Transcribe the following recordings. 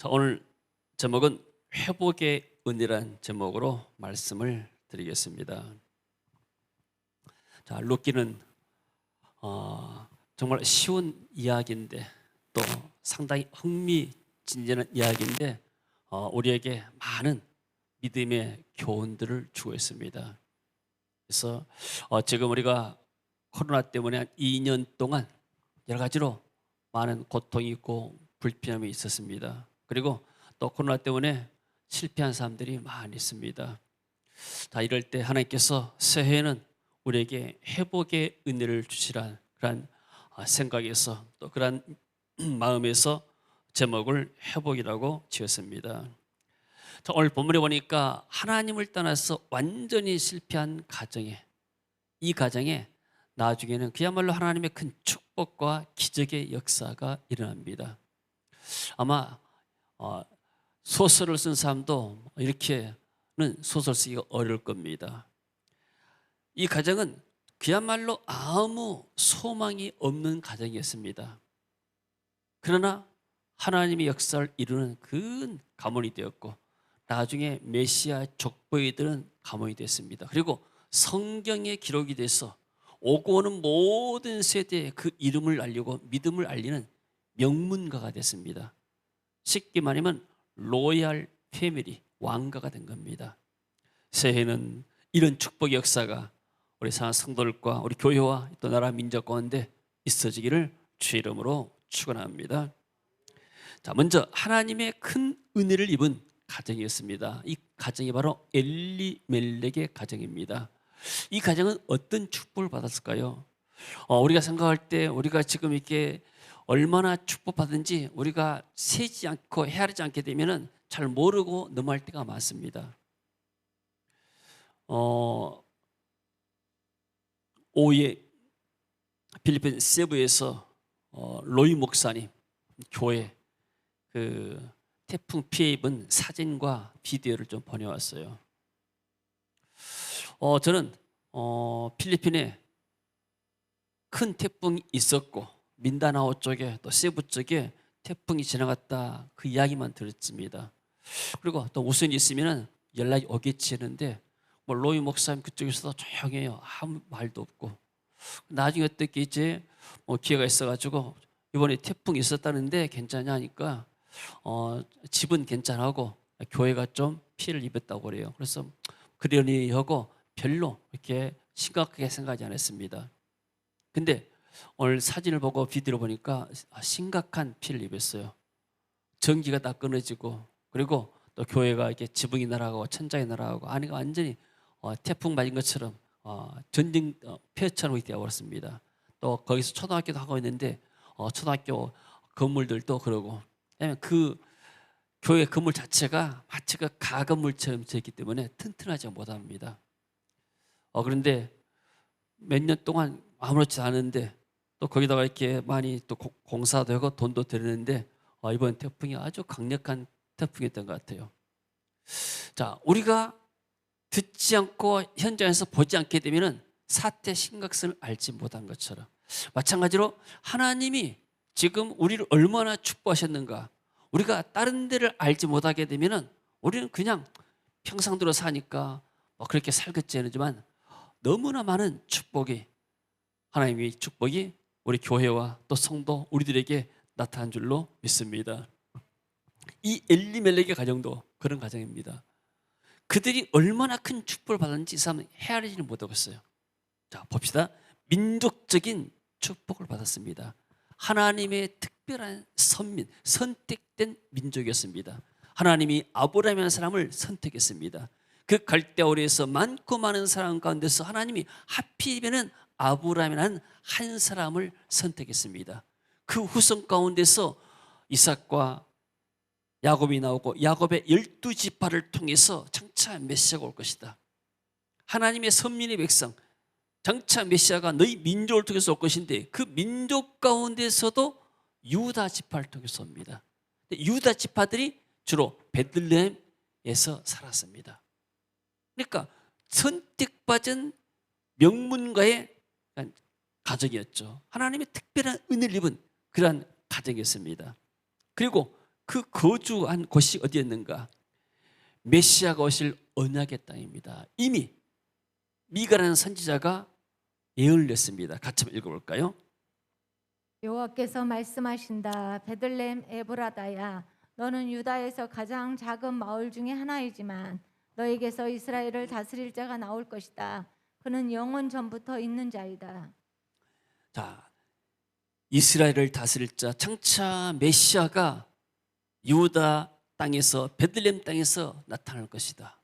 자, 오늘 제목은 회복의 은혜란 제목으로 말씀을 드리겠습니다. 자, 룻기는 정말 쉬운 이야기인데 또 상당히 흥미진진한 이야기인데 우리에게 많은 믿음의 교훈들을 주고 있습니다. 그래서 지금 우리가 코로나 때문에 한 2년 동안 여러 가지로 많은 고통이 있고 불편함이 있었습니다. 그리고 또 코로나 때문에 실패한 사람들이 많이 있습니다. 자, 이럴 때 하나님께서 새해에는 우리에게 회복의 은혜를 주시라는 그런 생각에서 또 그런 마음에서 제목을 회복이라고 지었습니다. 자, 오늘 본문에 보니까 하나님을 떠나서 완전히 실패한 가정에, 이 가정에 나중에는 그야말로 하나님의 큰 축복과 기적의 역사가 일어납니다. 아마 소설을 쓴 사람도 이렇게는 소설 쓰기가 어려울 겁니다. 이 가정은 그야말로 아무 소망이 없는 가정이었습니다. 그러나 하나님의 역사를 이루는 그 가문이 되었고 나중에 메시아 족보이들은 가문이 됐습니다. 그리고 성경에 기록이 돼서 오고 오는 모든 세대에 그 이름을 알리고 믿음을 알리는 명문가가 됐습니다. 쉽게 말하면 로얄 패밀리, 왕가가 된 겁니다. 새해는 이런 축복의 역사가 우리 사랑 성도들과 우리 교회와 또 나라 민족 가운데 있어지기를 주 이름으로 축원합니다. 자, 먼저 하나님의 큰 은혜를 입은 가정이었습니다. 이 가정이 바로 엘리멜렉의 가정입니다. 이 가정은 어떤 축복을 받았을까요? 우리가 생각할 때 우리가 지금 이렇게 얼마나 축복받은지 우리가 세지 않고 헤아리지 않게 되면 잘 모르고 넘어갈 때가 많습니다. 오후에 필리핀 세부에서 로이 목사님 교회 그 태풍 피해 입은 사진과 비디오를 좀 보내왔어요. 저는 필리핀에 큰 태풍이 있었고 민다나오 쪽에 또 세부 쪽에 태풍이 지나갔다 그 이야기만 들었습니다. 그리고 또 우선이 있으면 연락이 오겠지 했는데 뭐 로이 목사님 그쪽에서도 조용해요. 아무 말도 없고 나중에 어떻게 이제 기회가 있어가지고 이번에 태풍이 있었다는데 괜찮냐 하니까 집은 괜찮하고 교회가 좀 피해를 입었다고 그래요. 그래서 그러니 하고 별로 이렇게 심각하게 생각하지 않았습니다. 근데 오늘 사진을 보고 비디오를 보니까 심각한 피해를 입었어요. 전기가 다 끊어지고 그리고 또 교회가 이렇게 지붕이 날아가고 천장이 날아가고 안에가 완전히 태풍 맞은 것처럼 전쟁 폐허처럼 되어버렸습니다. 또 거기서 초등학교도 하고 있는데 초등학교 건물들도 그러고 왜냐하면 그 교회 건물 자체가 마치 그 가건물처럼 되었기 때문에 튼튼하지 못합니다. 그런데 몇 년 동안 아무렇지 않은데 또 거기다가 이렇게 많이 또 공사도 하고 돈도 들였는데 이번 태풍이 아주 강력한 태풍이었던 것 같아요. 자, 우리가 듣지 않고 현장에서 보지 않게 되면 사태 심각성을 알지 못한 것처럼 마찬가지로 하나님이 지금 우리를 얼마나 축복하셨는가 우리가 다른 데를 알지 못하게 되면 우리는 그냥 평상도로 사니까 그렇게 살겠지 하지만 너무나 많은 축복이 하나님의 축복이 우리 교회와 또 성도 우리들에게 나타난 줄로 믿습니다. 이 엘리멜렉의 가정도 그런 가정입니다. 그들이 얼마나 큰 축복을 받았는지 이 사람은 헤아리지는 못하겠어요. 자, 봅시다. 민족적인 축복을 받았습니다. 하나님의 특별한 선민, 선택된 민족이었습니다. 하나님이 아브라함이라는 사람을 선택했습니다. 그 갈대아우리에서 많고 많은 사람 가운데서 하나님이 하필이면 아브라함이라는 한 사람을 선택했습니다. 그 후손 가운데서 이삭과 야곱이 나오고 야곱의 12지파를 통해서 장차 메시아가 올 것이다. 하나님의 선민의 백성 장차 메시아가 너희 민족을 통해서 올 것인데 그 민족 가운데서도 유다 지파를 통해서 옵니다. 유다 지파들이 주로 베들레헴에서 살았습니다. 그러니까 선택받은 명문가의 가정이었죠. 하나님의 특별한 은혜를 입은 그러한 가정이었습니다. 그리고 그 거주한 곳이 어디였는가? 메시아가 오실 언약의 땅입니다. 이미 미가라는 선지자가 예언을 냈습니다. 같이 한번 읽어볼까요? 여호와께서 말씀하신다. 베들레헴 에브라다야, 너는 유다에서 가장 작은 마을 중에 하나이지만 너에게서 이스라엘을 다스릴 자가 나올 것이다. 그는 영원 전부터 있는 자이다. 자, 이스라엘을 다스릴 자, 장차 메시아가 유다 땅에서, 베들레헴 땅에서 나타날 것이다.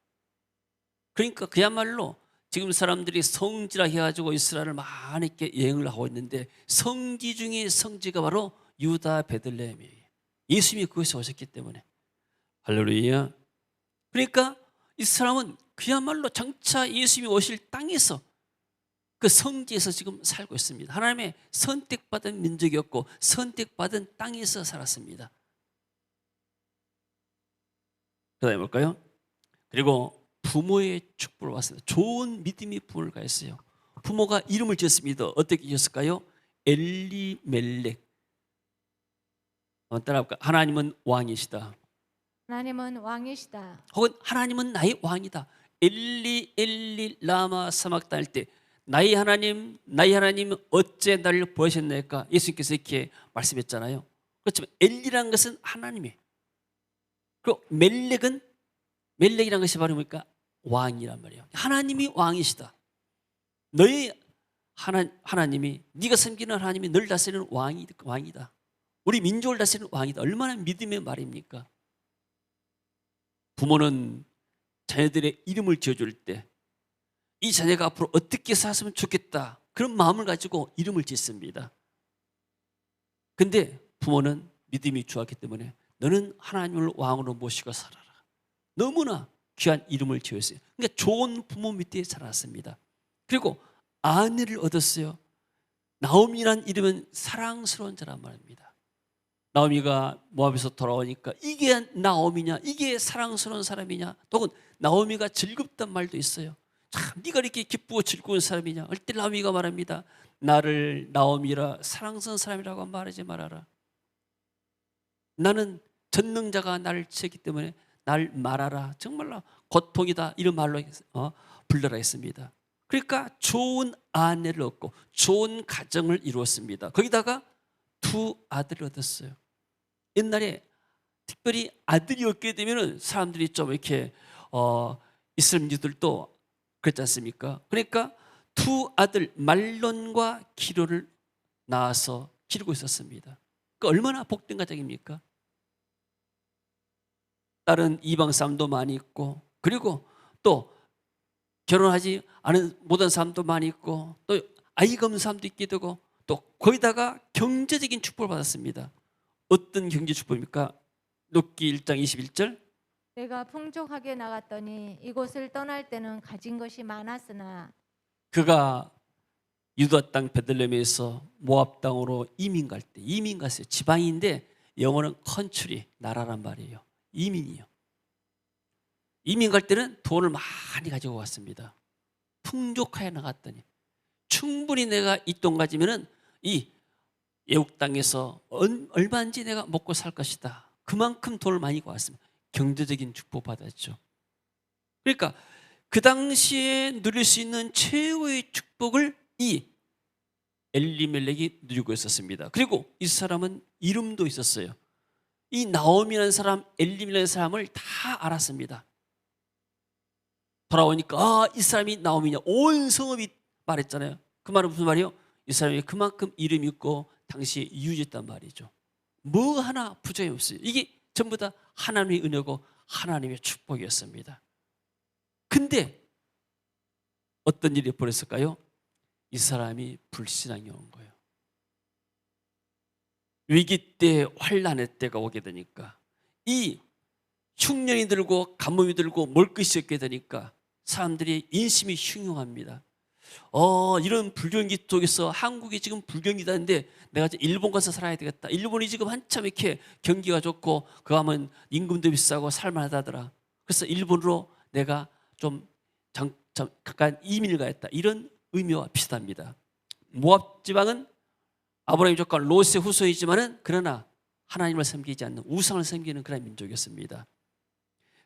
그러니까 그야말로 지금 사람들이 성지라 해가지고 이스라엘을 많이 이렇게 여행을 하고 있는데, 성지 중에 성지가 바로 유다 베들레헴이에요. 예수님이 그것에 오셨기 때문에. 할렐루야. 그러니까 이 사람은 그야말로 장차 예수님이 오실 땅에서, 그 성지에서 지금 살고 있습니다. 하나님의 선택받은 민족이었고 선택받은 땅에서 살았습니다. 그 다음에 볼까요? 그리고 부모의 축복을 받습니다. 좋은 믿음의 부모를 가졌어요. 부모가 이름을 지었습니다. 어떻게 지었을까요? 엘리멜렉. 따라볼까요? 하나님은 왕이시다. 하나님은 왕이시다. 혹은 하나님은 나의 왕이다. 엘리 엘리 라마 사막단 할 때 나의 하나님 어째 나를 보내셨나이까? 예수님께서 이렇게 말씀했잖아요. 그렇지만 엘리라는 것은 하나님이에요. 그리고 멜렉이라는 것이 바로 뭡니까? 왕이란 말이에요. 하나님이 왕이시다. 너희 하나님이, 네가 섬기는 하나님이 널 다스리는 왕이다. 우리 민족을 다스리는 왕이다. 얼마나 믿음의 말입니까? 부모는 자녀들의 이름을 지어줄 때 이 자녀가 앞으로 어떻게 살았으면 좋겠다, 그런 마음을 가지고 이름을 짓습니다. 근데 부모는 믿음이 좋았기 때문에 너는 하나님을 왕으로 모시고 살아라. 너무나 귀한 이름을 지었어요. 그러니까 좋은 부모 밑에 자랐습니다. 그리고 아내를 얻었어요. 나오미란 이름은 사랑스러운 자란 말입니다. 나오미가 모압에서 돌아오니까 이게 나오미냐, 이게 사랑스러운 사람이냐, 혹은 나오미가 즐겁단 말도 있어요. 참 네가 이렇게 기쁘고 즐거운 사람이냐 할 때 나오미가 말합니다. 나를 나오미라 사랑스러운 사람이라고 말하지 말아라. 나는 전능자가 나를 치기 때문에 날 말하라. 정말로 고통이다, 이런 말로 불러라 했습니다. 그러니까 좋은 아내를 얻고 좋은 가정을 이루었습니다. 거기다가 두 아들을 얻었어요. 옛날에 특별히 아들이 얻게 되면 사람들이 좀 이렇게 이슬람인들도 그렇지 않습니까? 그러니까 두 아들 말론과 기로를 낳아서 기르고 있었습니다. 그러니까 얼마나 복된 가정입니까? 다른 이방 사람도 많이 있고, 그리고 또 결혼하지 않은 못한 사람도 많이 있고, 또 아이가 없는 사람도 있게 되고, 또 거기다가 경제적인 축복을 받았습니다. 어떤 경제 축복입니까? 룻기 1장 21절. 내가 풍족하게 나갔더니 이곳을 떠날 때는 가진 것이 많았으나 그가 유다 땅 베들레헴에서 모압 땅으로 이민 갔어요. 지방인데 영어는 컨트리, 나라란 말이에요. 이민이요. 이민 갈 때는 돈을 많이 가지고 갔습니다. 풍족하게 나갔더니 충분히 내가 이 돈 가지면은 이 애국 땅에서 얼마인지 내가 먹고 살 것이다. 그만큼 돈을 많이 가지고 왔습니다. 경제적인 축복 받았죠. 그러니까 그 당시에 누릴 수 있는 최고의 축복을 이 엘리멜렉이 누리고 있었습니다. 그리고 이 사람은 이름도 있었어요. 이 나오미라는 사람, 엘리멜렉이라는 사람을 다 알았습니다. 돌아오니까 이 사람이 나오미냐, 온 성읍이 말했잖아요. 그 말은 무슨 말이에요? 이 사람이 그만큼 이름이 있고 당시에 유지했단 말이죠. 뭐 하나 부족이 없어요. 이게 전부 다 하나님의 은혜고 하나님의 축복이었습니다. 근데 어떤 일이 벌어졌을까요? 이 사람이 불신앙이 온 거예요. 위기 때, 환난의 때가 오게 되니까 이 흉년이 들고 가뭄이 들고 먹을 것이 없게 되니까 사람들이 인심이 흉흉합니다. 이런 불경기 속에서 한국이 지금 불경기다는데 내가 일본 가서 살아야 되겠다. 일본이 지금 한참 이렇게 경기가 좋고 그 하면 임금도 비싸고 살만하다더라. 그래서 일본으로 내가 좀 잠깐 이민을 가야겠다. 이런 의미와 비슷합니다. 모압 지방은 아브라함의 조카 롯의 후손이지만은 그러나 하나님을 섬기지 않는 우상을 섬기는 그런 민족이었습니다.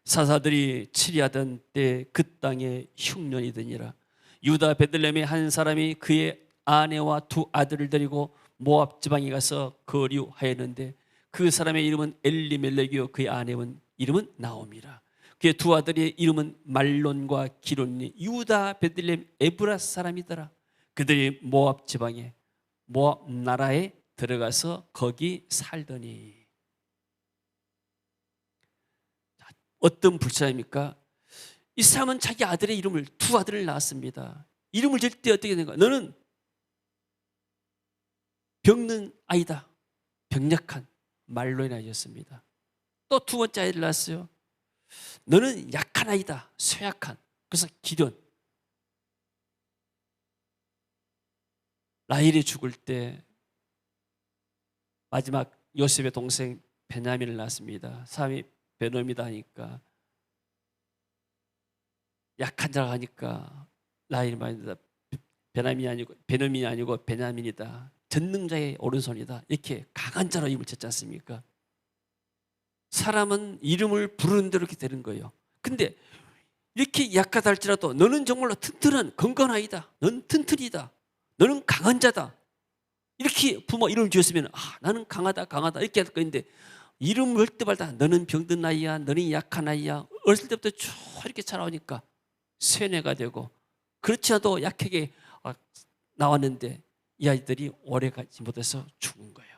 사사들이 치리하던 때 그 땅에 흉년이 드니라. 유다 베들레헴의 한 사람이 그의 아내와 두 아들을 데리고 모압 지방에 가서 거류하였는데 그 사람의 이름은 엘리멜렉이요 그의 아내는 이름은 나옴이라. 그의 두 아들의 이름은 말론과 기론이 유다 베들레헴 에브라 사람이더라. 그들이 모압 지방에 모압 나라에 들어가서 거기 살더니. 어떤 불사입니까? 이 사람은 자기 아들의 이름을 두 아들을 낳았습니다. 이름을 질 때 어떻게 되는가? 너는 병든 아이다. 병약한 말론의 아이였습니다. 또 두 번째 아이를 낳았어요. 너는 약한 아이다. 쇠약한. 그래서 기련. 라헬이 죽을 때 마지막 요셉의 동생 베냐민을 낳았습니다. 사람이 베놈이다 하니까 약한 자가 하니까 라헬이 말합니다. 베놈이 아니고 베냐민이다. 전능자의 오른손이다. 이렇게 강한 자로 이름을 짓지 않습니까? 사람은 이름을 부르는 대로 이렇게 되는 거예요. 근데 이렇게 약하다 할지라도 너는 정말로 튼튼한 건강한 아이다. 너는 튼튼이다. 너는 강한 자다. 이렇게 부모 이름을 지었으면 나는 강하다 이렇게 할 거인데 이름을 때마다 너는 병든 아이야. 너는 약한 아이야. 어렸을 때부터 쭉 이렇게 자라오니까 쇠뇌가 되고 그렇지 않아도 약하게 나왔는데 이 아이들이 오래 가지 못해서 죽은 거예요.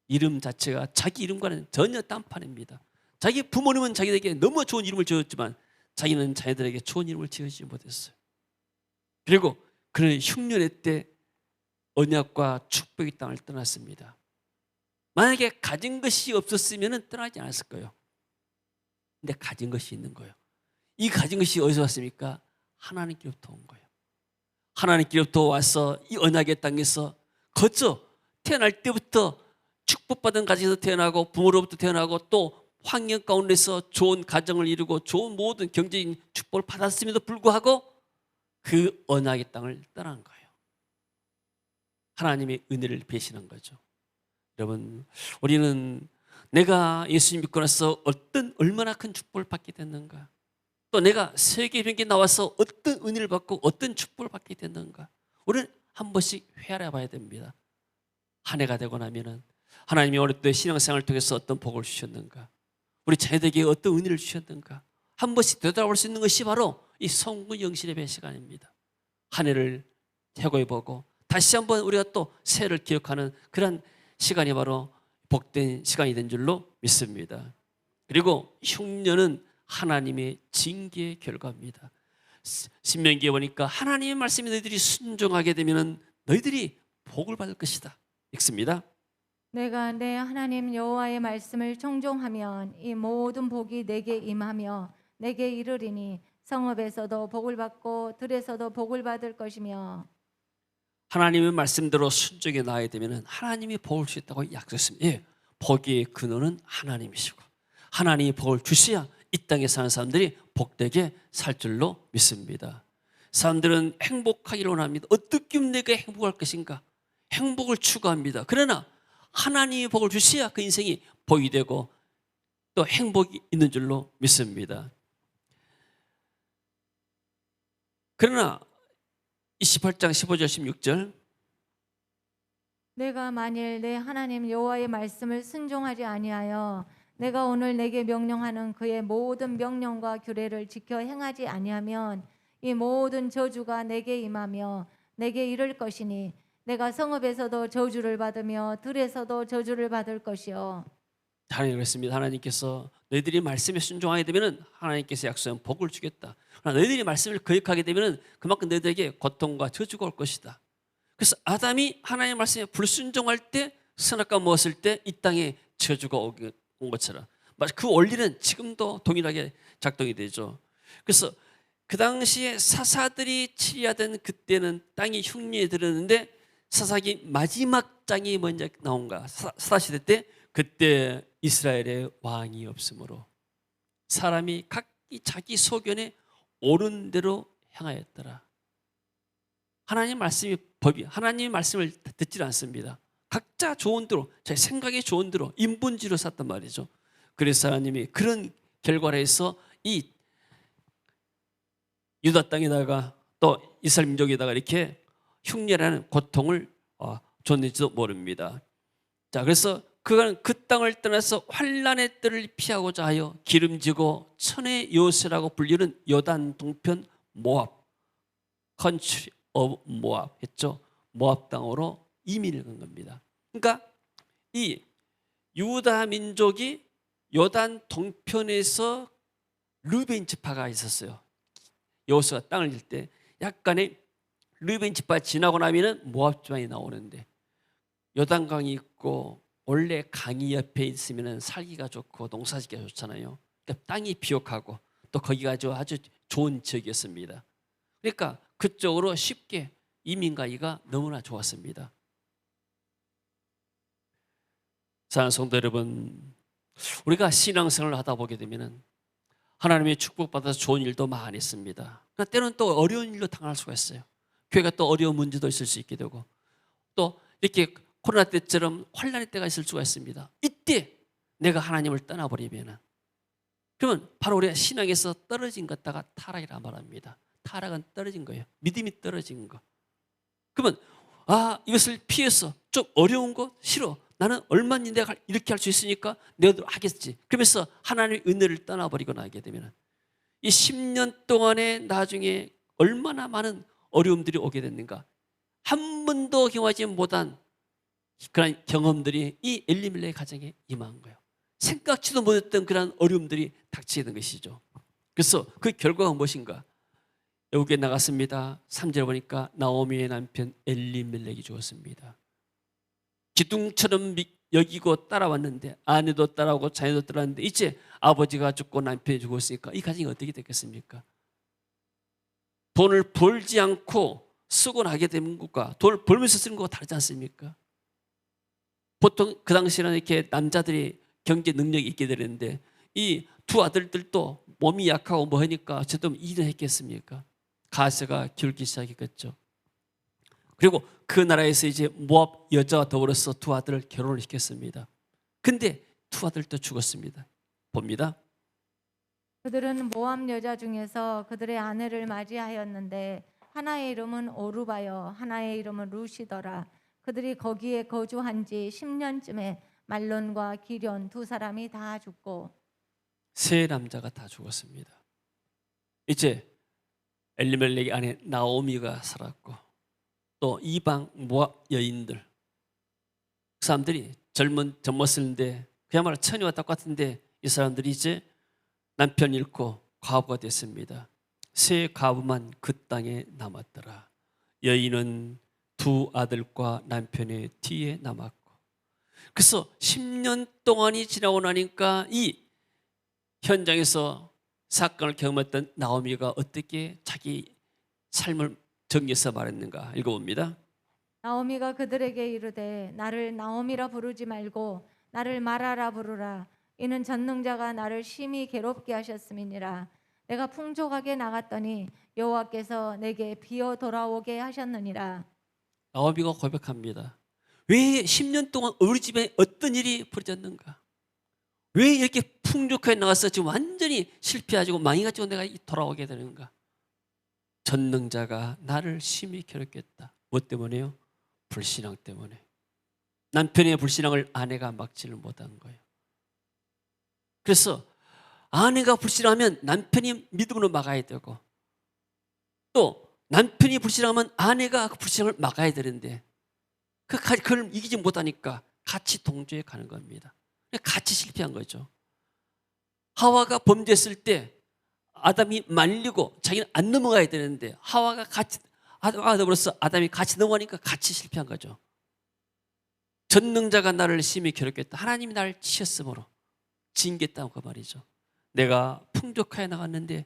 이름 자체가 자기 이름과는 전혀 딴판입니다. 자기 부모님은 자기에게 너무 좋은 이름을 지었지만 자기는 자녀들에게 좋은 이름을 지어주지 못했어요. 그리고 그는 흉년의 때 언약과 축복의 땅을 떠났습니다. 만약에 가진 것이 없었으면 떠나지 않았을 거예요. 근데 가진 것이 있는 거예요. 이 가진 것이 어디서 왔습니까? 하나님께로부터 온 거예요. 하나님께로부터 와서 이 언약의 땅에서 거쳐 태어날 때부터 축복받은 가정에서 태어나고 부모로부터 태어나고 또 환경 가운데서 좋은 가정을 이루고 좋은 모든 경제적인 축복을 받았음에도 불구하고 그 언약의 땅을 떠난 거예요. 하나님의 은혜를 배신한 거죠. 여러분, 우리는 내가 예수님 믿고 나서 얼마나 큰 축복을 받게 됐는가, 또 내가 세계 병기에 나와서 어떤 은혜를 받고 어떤 축복을 받게 됐는가, 우리는 한 번씩 회하려 봐야 됩니다. 한 해가 되고 나면은 하나님이 어릴 때 신앙생활을 통해서 어떤 복을 주셨는가, 우리 자녀들에게 어떤 은혜를 주셨는가, 한 번씩 되돌아볼 수 있는 것이 바로 이 성부 영신 예배 시간입니다. 한 해를 회고해보고 다시 한번 우리가 또 새해를 기억하는 그런 시간이 바로 복된 시간이 된 줄로 믿습니다. 그리고 흉년은 하나님의 징계의 결과입니다. 신명기에 보니까 하나님의 말씀에 너희들이 순종하게 되면 너희들이 복을 받을 것이다 읽습니다. 내가 내 하나님 여호와의 말씀을 청종하면 이 모든 복이 내게 임하며 내게 이르리니 성읍에서도 복을 받고 들에서도 복을 받을 것이며. 하나님의 말씀대로 순종해 나가야 되면 하나님이 복을 주셨다고 약속했습니다. 예, 복의 근원은 하나님이시고 하나님이 복을 주셔야 이 땅에 사는 사람들이 복되게 살 줄로 믿습니다. 사람들은 행복하기를 원합니다. 어떻게 하면 내가 행복할 것인가, 행복을 추구합니다. 그러나 하나님이 복을 주셔야 그 인생이 복이 되고 또 행복이 있는 줄로 믿습니다. 그러나 28장 15절 16절 내가 만일 내 하나님 여호와의 말씀을 순종하지 아니하여 내가 오늘 내게 명령하는 그의 모든 명령과 규례를 지켜 행하지 아니하면 이 모든 저주가 내게 임하며 내게 이를 것이니 내가 성읍에서도 저주를 받으며 들에서도 저주를 받을 것이요. 하나님 그랬습니다. 하나님께서 너희들이 말씀에 순종하게 되면 하나님께서 약속한 복을 주겠다. 그러나 너희들이 말씀을 거역하게 되면 그만큼 너희들에게 고통과 저주가 올 것이다. 그래서 아담이 하나님의 말씀에 불순종할 때, 선악과 먹었을 때 이 땅에 저주가 온 것처럼 그 원리는 지금도 동일하게 작동이 되죠. 그래서 그 당시에 사사들이 치리하던 그때는 땅이 흉년에 들었는데 사사기 마지막 장이 먼저 나온가, 사사시대 때 그때 이스라엘의 왕이 없으므로 사람이 각기 자기 소견에 옳은 대로 행하였더라. 하나님 말씀이 법이, 하나님의 말씀을 듣지 않습니다. 각자 좋은 대로, 자기 생각이 좋은 대로 인본주의로 샀단 말이죠. 그래서 하나님이 그런 결과로 해서 이 유다 땅에다가 또 이스라엘 민족에다가 이렇게 흉년하는 고통을 줬는지도 모릅니다. 자, 그래서 그는 그 땅을 떠나서 환란의 때를 피하고자 하여 기름지고 천의 요새라고 불리는 요단 동편 모압, 컨트리 오브 모압 했죠. 모압 땅으로 이민을 간 겁니다. 그러니까 이 유다 민족이 요단 동편에서 르벤 지파가 있었어요. 여호수아가 땅을 질 때 약간의 르벤 지파 지나고 나면은 모압 지방이 나오는데, 요단강이 있고 원래 강이 옆에 있으면 살기가 좋고 농사짓기가 좋잖아요. 그러니까 땅이 비옥하고 또 거기가 아주 좋은 지역이었습니다. 그러니까 그쪽으로 쉽게 이민 가기가 너무나 좋았습니다. 사랑하는 성도 여러분, 우리가 신앙생활을 하다 보게 되면은 하나님의 축복받아서 좋은 일도 많이 있습니다. 그러나 때로는 또 어려운 일로 당할 수가 있어요. 교회가 또 어려운 문제도 있을 수 있게 되고, 또 이렇게 코로나 때처럼 환란의 때가 있을 수가 있습니다. 이때 내가 하나님을 떠나버리면, 그러면 바로 우리가 신앙에서 떨어진 것 다가 타락이라 말합니다. 타락은 떨어진 거예요. 믿음이 떨어진 거. 그러면 이것을 피해서 좀 어려운 거 싫어. 나는 얼마니 내가 이렇게 할 수 있으니까 내가 하겠지. 그러면서 하나님의 은혜를 떠나버리고 나게 되면 이 10년 동안에 나중에 얼마나 많은 어려움들이 오게 됐는가. 한 번도 경험하지 못한 그런 경험들이 이 엘리멜렉의 가정에 임한 거예요. 생각지도 못했던 그런 어려움들이 닥치게 된 것이죠. 그래서 그 결과가 무엇인가? 여기에 나갔습니다. 3절에 보니까 나오미의 남편 엘리멜렉이 죽었습니다. 기둥처럼 여기고 따라왔는데, 아내도 따라오고 자녀도 따라왔는데 이제 아버지가 죽고 남편이 죽었으니까 이 가정이 어떻게 됐겠습니까? 돈을 벌지 않고 쓰고 나게 되는 것과 돈을 벌면서 쓰는 것과 다르지 않습니까? 보통 그 당시에는 이렇게 남자들이 경제 능력이 있게 되는데 이 두 아들들도 몸이 약하고 뭐 하니까 어쨌든 일을 했겠습니까? 가세가 기울기 시작했겠죠. 그리고 그 나라에서 이제 모압 여자와 더불어서 두 아들을 결혼을 시켰습니다. 근데 두 아들도 죽었습니다. 봅니다. 그들은 모압 여자 중에서 그들의 아내를 맞이하였는데 하나의 이름은 오르바여 하나의 이름은 루시더라. 그들이 거기에 거주한 지 10년쯤에 말론과 기련 두 사람이 다 죽고 세 남자가 다 죽었습니다. 이제 엘리멜렉의 아내 나오미가 살았고 또 이방 모압 여인들, 그 사람들이 젊었을때 그야말로 처녀와 똑같은데 이 사람들이 이제 남편 잃고 과부가 됐습니다. 세 과부만 그 땅에 남았더라. 여인은 두 아들과 남편의 뒤에 남았고, 그래서 10년 동안이 지나고 나니까 이 현장에서 사건을 경험했던 나오미가 어떻게 자기 삶을 정리해서 말했는가 읽어봅니다. 나오미가 그들에게 이르되 나를 나오미라 부르지 말고 나를 마라라 부르라. 이는 전능자가 나를 심히 괴롭게 하셨음이니라. 내가 풍족하게 나갔더니 여호와께서 내게 비어 돌아오게 하셨느니라. 나오미가 고백합니다. 왜 10년 동안 우리 집에 어떤 일이 벌어졌는가? 왜 이렇게 풍족하게 나가서 지금 완전히 실패하고 망해가지고 내가 돌아오게 되는가? 전능자가 나를 심히 괴롭겠다. 무엇 때문에요? 불신앙 때문에. 남편의 불신앙을 아내가 막지를 못한 거예요. 그래서 아내가 불신하면 남편이 믿음으로 막아야 되고, 또 남편이 불신하면 아내가 그 불신앙을 막아야 되는데 그걸 이기지 못하니까 같이 동조해 가는 겁니다. 같이 실패한 거죠. 하와가 범죄했을 때 아담이 말리고 자기는 안 넘어가야 되는데 하와가 더불어서 아담이 같이 넘어가니까 같이 실패한 거죠. 전능자가 나를 심히 괴롭겠다. 하나님이 나를 치셨으므로 징계했다고 그 말이죠. 내가 풍족하게 나갔는데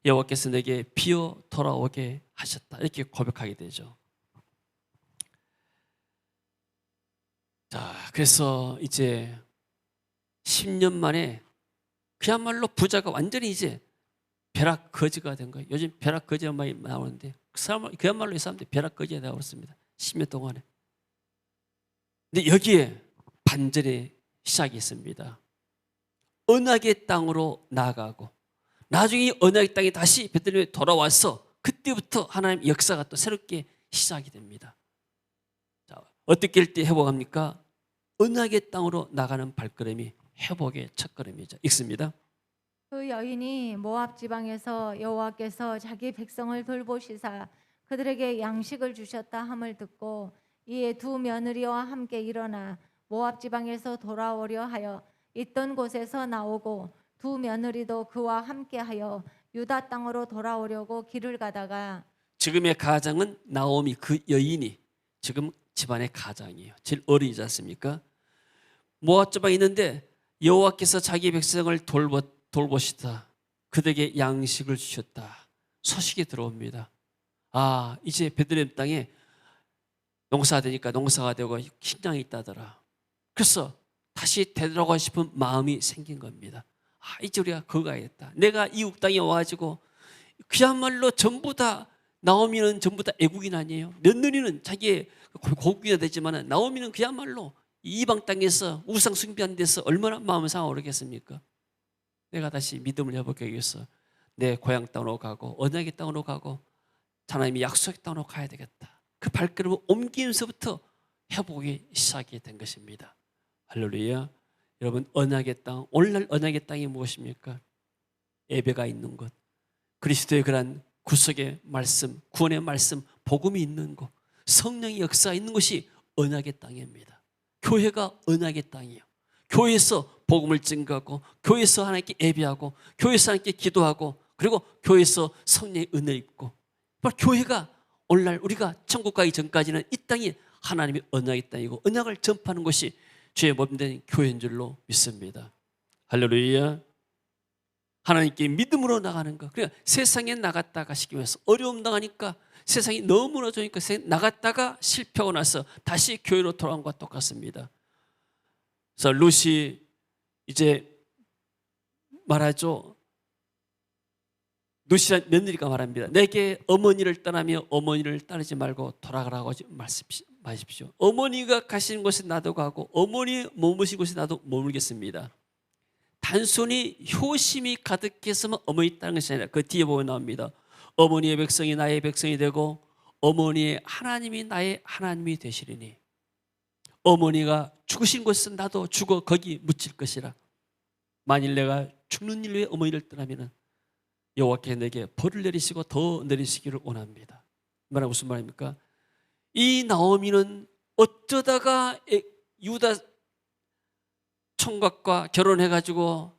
여호와께서 내게 비어 돌아오게 하셨다. 이렇게 고백하게 되죠. 자, 그래서 이제 10년 만에 그야말로 부자가 완전히 이제 벼락 거지가 된 거예요. 요즘 벼락 거지가 많이 나오는데 그야말로 이 사람들 벼락 거지가 되어버렸습니다. 10년 동안에. 근데 여기에 반전의 시작이 있습니다. 언약의 땅으로 나아가고 나중에 언약의 땅에 다시 베들레헴에 돌아와서 그때부터 하나님의 역사가 또 새롭게 시작이 됩니다. 자, 어떻게 할 때 회복합니까? 언약의 땅으로 나가는 발걸음이 회복의 첫걸음이죠. 읽습니다. 그 여인이 모압 지방에서 여호와께서 자기 백성을 돌보시사 그들에게 양식을 주셨다 함을 듣고 이에 두 며느리와 함께 일어나 모압 지방에서 돌아오려 하여 있던 곳에서 나오고 두 며느리도 그와 함께하여 유다 땅으로 돌아오려고 길을 가다가 지금의 가장은 나오미 그 여인이 지금 집안의 가장이에요. 제일 어리지 않습니까? 모압 지방에 있는데 여호와께서 자기 백성을 돌보시다 그들에게 양식을 주셨다 소식이 들어옵니다. 아, 이제 베들레헴 땅에 농사가 되니까 농사가 되고 식량이 있다더라. 그래서 다시 되돌아가고 싶은 마음이 생긴 겁니다. 아, 이제 우리가 거기 가야겠다. 내가 이국 땅에 와가지고 그야말로 전부 다 나오미는 전부 다 애국인 아니에요. 며느리는 자기의 고국이나 되지만 나오미는 그야말로 이방 땅에서 우상 숭배한 데서 얼마나 마음을 상하고 그러겠습니까? 내가 다시 믿음을 회복하기 위해서 내 고향 땅으로 가고 언약의 땅으로 가고 하나님이 약속의 땅으로 가야 되겠다. 그 발걸음을 옮기면서부터 회복이 시작이 된 것입니다. 할렐루야. 여러분, 언약의 땅, 오늘날 언약의 땅이 무엇입니까? 예배가 있는 곳, 그리스도의 그런 구속의 말씀, 구원의 말씀, 복음이 있는 곳, 성령의 역사가 있는 곳이 언약의 땅입니다. 교회가 언약의 땅이에요. 교회에서 복음을 증거하고, 교회에서 하나님께 예배하고, 교회에서 하나님께 기도하고, 그리고 교회에서 성령의 은혜를 입고, 바로 교회가 오늘날 우리가 천국 가기 전까지는 이 땅이 하나님의 언약의 땅이고 언약을 전파하는 것이 주의 몸된 교회인 줄로 믿습니다. 할렐루야. 하나님께 믿음으로 나가는 것. 그러니까 세상에 나갔다가 시키면서 어려움 당하니까 세상이 너무나 좋으니까 나갔다가 실패하고 나서 다시 교회로 돌아온 것과 똑같습니다. 그래서 룻이 이제 말하죠. 룻이란 며느리가 말합니다. 내게 어머니를 떠나며 어머니를 따르지 말고 돌아가라고 말씀하십시오. 어머니가 가시는 곳에 나도 가고 어머니 머무신 곳에 나도 머물겠습니다. 단순히 효심이 가득해서만 어머니 따르는 것이 아니라 그 뒤에 보면 나옵니다. 어머니의 백성이 나의 백성이 되고 어머니의 하나님이 나의 하나님이 되시리니 어머니가 죽으신 곳에서 나도 죽어 거기 묻힐 것이라. 만일 내가 죽는 일 위해 어머니를 떠나면 여호와께서 내게 벌을 내리시고 더 내리시기를 원합니다. 말은 무슨 말입니까? 이 나오미는 어쩌다가 유다 총각과 결혼해가지고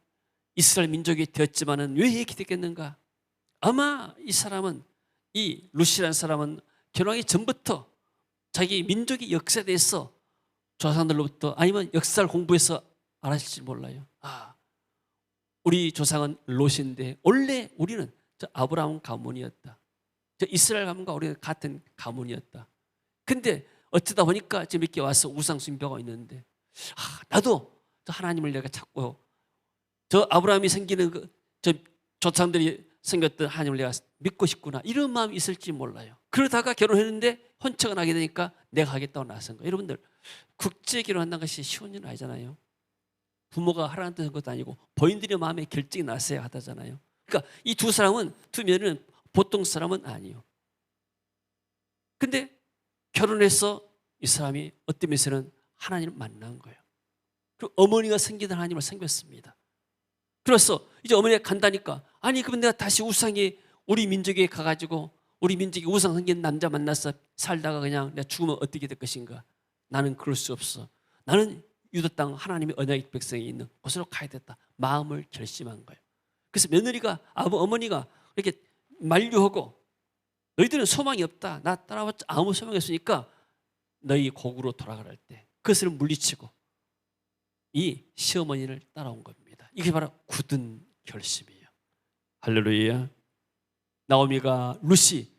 이스라엘 민족이 되었지만은 왜 이렇게 됐겠는가? 아마 이 사람은, 이 룻이라는 사람은 결혼하기 전부터 자기 민족의 역사에 대해서 조상들로부터 아니면 역사를 공부해서 알았을지 몰라요. 아, 우리 조상은 롯인데 원래 우리는 저 아브라함 가문이었다. 저 이스라엘 가문과 우리는 같은 가문이었다. 근데 어쩌다 보니까 지금 이렇게 와서 우상 숭배가 있는데, 아, 나도 저 하나님을 내가 찾고 저 아브라함이 생기는 저 조상들이 생겼던 하나님을 내가 믿고 싶구나, 이런 마음이 있을지 몰라요. 그러다가 결혼했는데 혼처가 나게 되니까 내가 하겠다고 나선 거예요. 여러분들, 국제 결혼한다는 것이 쉬운 일은 아니잖아요. 부모가 하라는 뜻인 것도 아니고 본인들의 마음에 결정이 났어야 하다잖아요. 그러니까 이 두 사람은, 두 며느리는 보통 사람은 아니에요. 근데 결혼해서 이 사람이 어떤 면에서는 하나님을 만난 거예요. 그리고 어머니가 생기던 하나님을 생겼습니다. 그래서 이제 어머니가 간다니까, 아니 그러면 내가 다시 우상이 우리 민족에 가가지고 우리 민족이 우상 생긴 남자 만나서 살다가 그냥 내가 죽으면 어떻게 될 것인가? 나는 그럴 수 없어. 나는 유다 땅 하나님의 언약의 백성이 있는 곳으로 가야 됐다. 마음을 결심한 거예요. 그래서 며느리가, 어머니가 이렇게 만류하고, 너희들은 소망이 없다. 나 따라왔자 아무 소망이 없으니까 너희 고국으로 돌아가라 할 때 그것을 물리치고 이 시어머니를 따라온 겁니다. 이게 바로 굳은 결심이에요. 할렐루야. 나오미가 룻이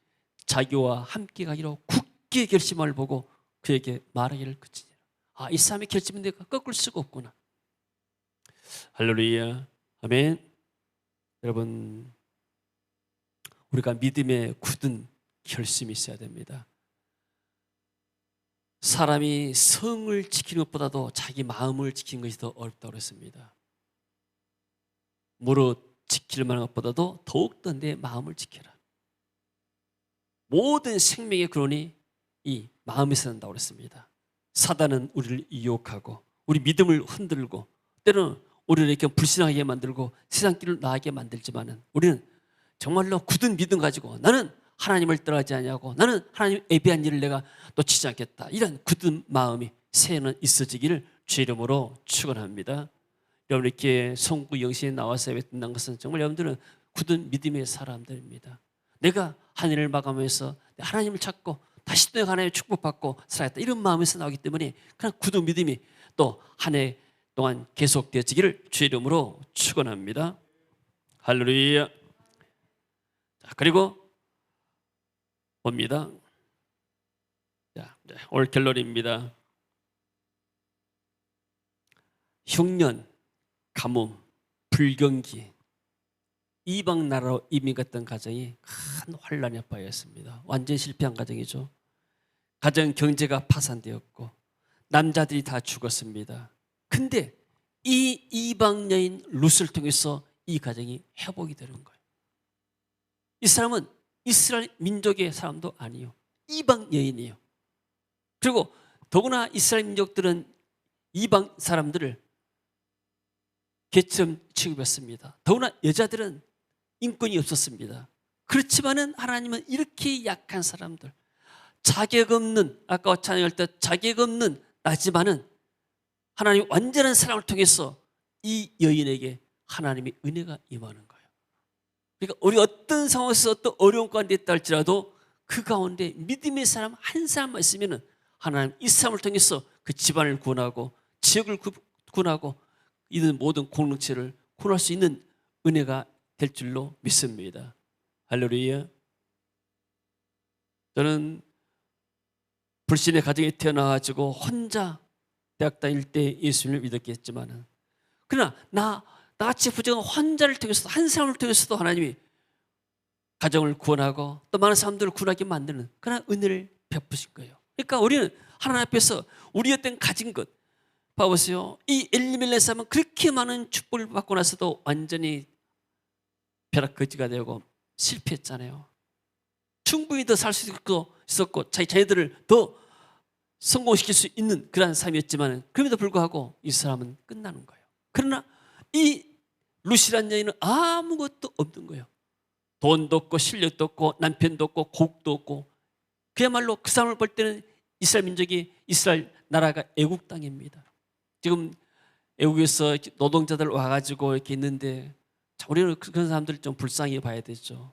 자기와 함께 가기로 굳게 결심을 보고 그에게 말하기를 그치니라. 아, 이 사람의 결심은 내가 꺾을 수가 없구나. 할렐루야. 아멘. 여러분, 우리가 믿음의 굳은 결심이 있어야 됩니다. 사람이 성을 지키는 것보다도 자기 마음을 지키는 것이 더 어렵다고 그랬습니다. 무릇 지킬 만한 것보다도 더욱더 내 마음을 지켜라. 모든 생명의 근원이 이 마음에서 난다고 그랬습니다. 사단은 우리를 유혹하고 우리 믿음을 흔들고 때로는 우리를 이렇게 불신하게 만들고 세상 길을 나가게 만들지만은 우리는 정말로 굳은 믿음 가지고 나는 하나님을 떠나지 아니하고 나는 하나님 예배한 일을 내가 놓치지 않겠다. 이런 굳은 마음이 새해는 있어지기를 주의 이름으로 축원합니다. 여러분 이렇게 성구 영신에 나와서 예배 드린다는 것은 정말 여러분들은 굳은 믿음의 사람들입니다. 내가 하늘을 마감해서 하나님을 찾고 다시 또 하나님의 축복받고 살아야겠다. 이런 마음에서 나오기 때문에 그냥 굳은 믿음이 또 한 해 동안 계속되어지기를 주의 이름으로 축원합니다. 할렐루야. 자, 그리고 봅니다. 자, 올 결론입니다. 흉년, 가뭄, 불경기, 이방 나라로 이민 갔던 가정이 큰 환란에 빠졌습니다. 완전 실패한 가정이죠. 가정 경제가 파산되었고 남자들이 다 죽었습니다. 근데 이 이방 여인 룻을 통해서 이 가정이 회복이 되는 거예요. 이 사람은 이스라엘 민족의 사람도 아니에요. 이방 여인이에요. 그리고 더구나 이스라엘 민족들은 이방 사람들을 개처럼 취급했습니다. 더구나 여자들은 인권이 없었습니다. 그렇지만은 하나님은 이렇게 약한 사람들, 자격 없는, 아까 찬양할 때 자격 없는 나지만은 하나님 완전한 사랑을 통해서 이 여인에게 하나님의 은혜가 임하는 거예요. 그러니까 우리 어떤 상황에서 어떤 어려운 가운데 있다 할지라도 그 가운데 믿음의 사람 한 사람만 있으면은 하나님 이 사람을 통해서 그 집안을 구원하고 지역을 구원하고 이런 모든 공동체를 구원할 수 있는 은혜가 될 줄로 믿습니다. 할렐루야. 저는 불신의 가정에 태어나가지고 혼자 대학 다닐 때 예수님을 믿었겠지만 그러나 나같이 부정한 환자를 통해서도 한 사람을 통해서도 하나님이 가정을 구원하고 또 많은 사람들을 구원하게 만드는 그런 은혜를 베푸신 거예요. 그러니까 우리는 하나님 앞에서 우리 어떤 가진 것 봐보세요. 이 엘리멜렉 사람은 그렇게 많은 축복을 받고 나서도 완전히 벼락거지가 되고 실패했잖아요. 충분히 더 살 수 있었고 자기 자녀들을 더 성공시킬 수 있는 그런 삶이었지만 그럼에도 불구하고 이 사람은 끝나는 거예요. 그러나 이 룻이라는 여인은 아무것도 없는 거예요. 돈도 없고 실력도 없고 남편도 없고 곡도 없고 그야말로 그 사람을 볼 때는 이스라엘 민족이 이스라엘 나라가 애국 땅입니다. 지금 애국에서 노동자들 와가지고 이렇게 있는데 우리는 그런 사람들을 좀 불쌍히 봐야 되죠.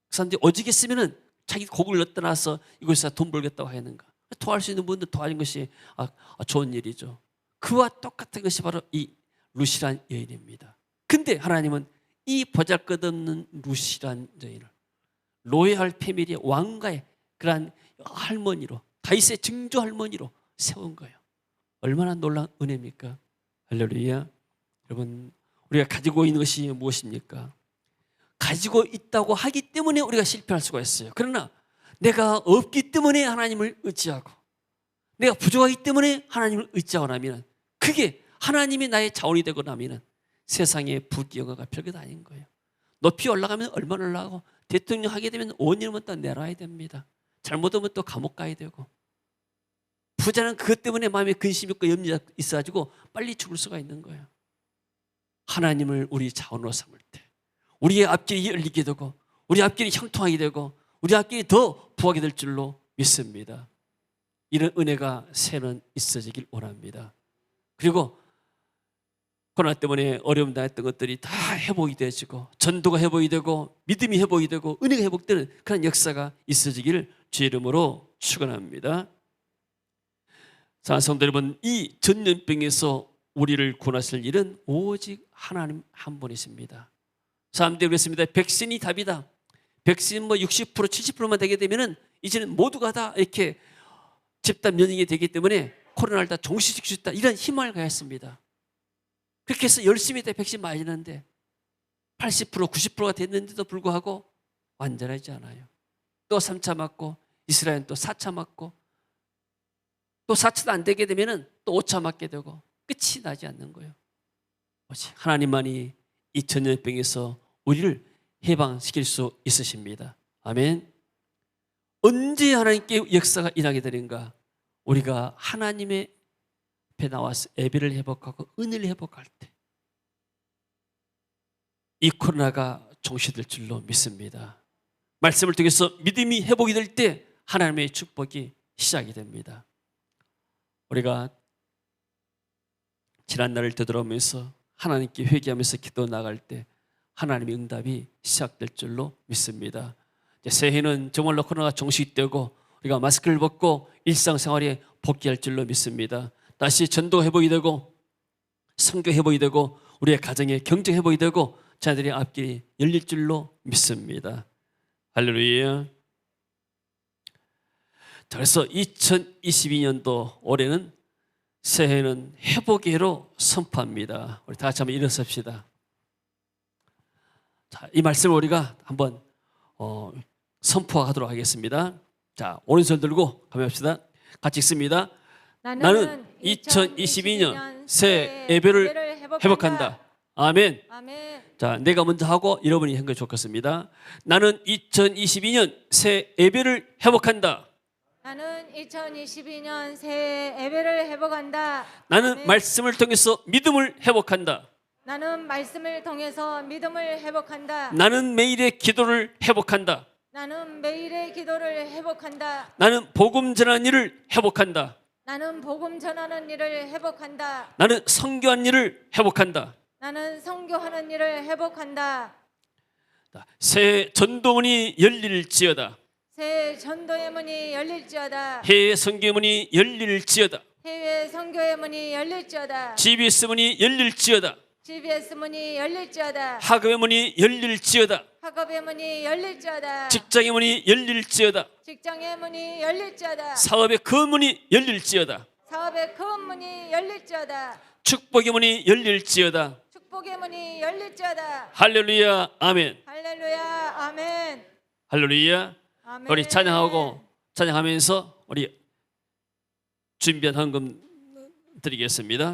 그 사람들이 오직했으면은 자기 곡을 떠나서 이곳에서 돈 벌겠다고 하는가. 도와줄 수 있는 분들 도와주는 것이 좋은 일이죠. 그와 똑같은 것이 바로 이 룻이란 여인입니다. 근데 하나님은 이 보잘것없는 룻이란 여인을 로얄 패밀리의 왕가의 그러한 할머니로 다윗의 증조 할머니로 세운 거예요. 얼마나 놀라운 은혜입니까? 할렐루야. 여러분 우리가 가지고 있는 것이 무엇입니까? 가지고 있다고 하기 때문에 우리가 실패할 수가 있어요. 그러나 내가 없기 때문에 하나님을 의지하고 내가 부족하기 때문에 하나님을 의지하고 나면 그게 하나님이 나의 자원이 되고 나면 세상의 부귀영화가 별것 아닌 거예요. 높이 올라가면 얼마나 올라가고 대통령 하게 되면 5년이면 또 내려와야 됩니다. 잘못하면 또 감옥 가야 되고 부자는 그것 때문에 마음에 근심이 있고 염려가 있어가지고 빨리 죽을 수가 있는 거예요. 하나님을 우리 자원으로 삼을 때 우리의 앞길이 열리게 되고 우리 앞길이 형통하게 되고 우리 앞길이 더 부하게 될 줄로 믿습니다. 이런 은혜가 새해는 있어지길 원합니다. 그리고 코로나 때문에 어려움 당했던 것들이 다 회복이 되어지고 전도가 회복이 되고 믿음이 회복이 되고 은혜가 회복되는 그런 역사가 있어지기를 주의 이름으로 축원합니다. 자, 성도 여러분, 이 전염병에서 우리를 구원하실 일은 오직 하나님 한 분이십니다. 사람들이 그랬습니다. 백신이 답이다. 백신 60% 70%만 되게 되면은 이제는 모두가 다 이렇게 집단 면역이 되기 때문에 코로나를 다 종식시킬 수 있다. 이런 희망을 가졌습니다. 그렇게 해서 열심히 백신 맞았는데 80% 90%가 됐는데도 불구하고 완전하지 않아요. 또 3차 맞고 이스라엘은 또 4차 맞고 또 4차도 안 되게 되면은 또 5차 맞게 되고 끝이 나지 않는 거예요. 오직 하나님만이 이 전염병에서 우리를 해방시킬 수 있으십니다. 아멘. 언제 하나님께 역사가 일하게 되는가? 우리가 하나님의 앞에 나와서 예배를 회복하고 은혜를 회복할 때 이 코로나가 종식될 줄로 믿습니다. 말씀을 통해서 믿음이 회복이 될 때 하나님의 축복이 시작이 됩니다. 우리가 지난날을 되돌아오면서 하나님께 회개하면서 기도 나갈 때 하나님의 응답이 시작될 줄로 믿습니다. 새해는 정말로 코로나가 종식되고 우리가 마스크를 벗고 일상생활에 복귀할 줄로 믿습니다. 다시 전도 회복이 되고 선교 회복이 되고 우리의 가정의 경제 회복이 되고 자녀들의 앞길이 열릴 줄로 믿습니다. 할렐루야. 자, 그래서 2022년도 올해는 새해는 회복의 해로 선포합니다. 우리 다 같이 한번 일어섭시다. 자, 이 말씀을 우리가 한번 선포하도록 하겠습니다. 자, 오른손 들고 가봅시다. 같이 읽습니다. 나는 2022년 새 예배를 회복한다. 아멘. 아멘. 자, 내가 먼저 하고 여러분이 한 게 좋겠습니다. 나는 2022년 새 예배를 회복한다. 나는 2022년 새 예배를 회복한다. 나는 아멘. 말씀을 통해서 믿음을 회복한다. 나는 말씀을 통해서 믿음을 회복한다. 나는 매일의 기도를 회복한다. 나는 매일의 기도를 회복한다. 나는 복음 전하는 일을 회복한다. 나는 복음 전하는 일을 회복한다. 나는 선교하는 일을 회복한다. 나는 선교하는 일을 회복한다. 새 전도문이 열릴지어다. 새 전도의 문이 열릴지어다. 해외 선교의 문이 열릴지어다. 해외 선교의 문이 열릴지어다. GBS 문이 열릴지어다. GBS 문이 열릴지어다. 학업의 문이 열릴지어다. 학업의 문이 열릴지어다. 직장의 문이 열릴지어다. 직장의 문이 열릴지어다. 사업의 그 문이 열릴지어다. 사업의 그 문이 열릴지어다. 축복의 문이 열릴지어다. 축복의 문이 열릴지어다. 할렐루야. 아멘. 할렐루야. 아멘. 할렐루야. 아멘. 우리 찬양하면서 우리 준비한 헌금 드리겠습니다.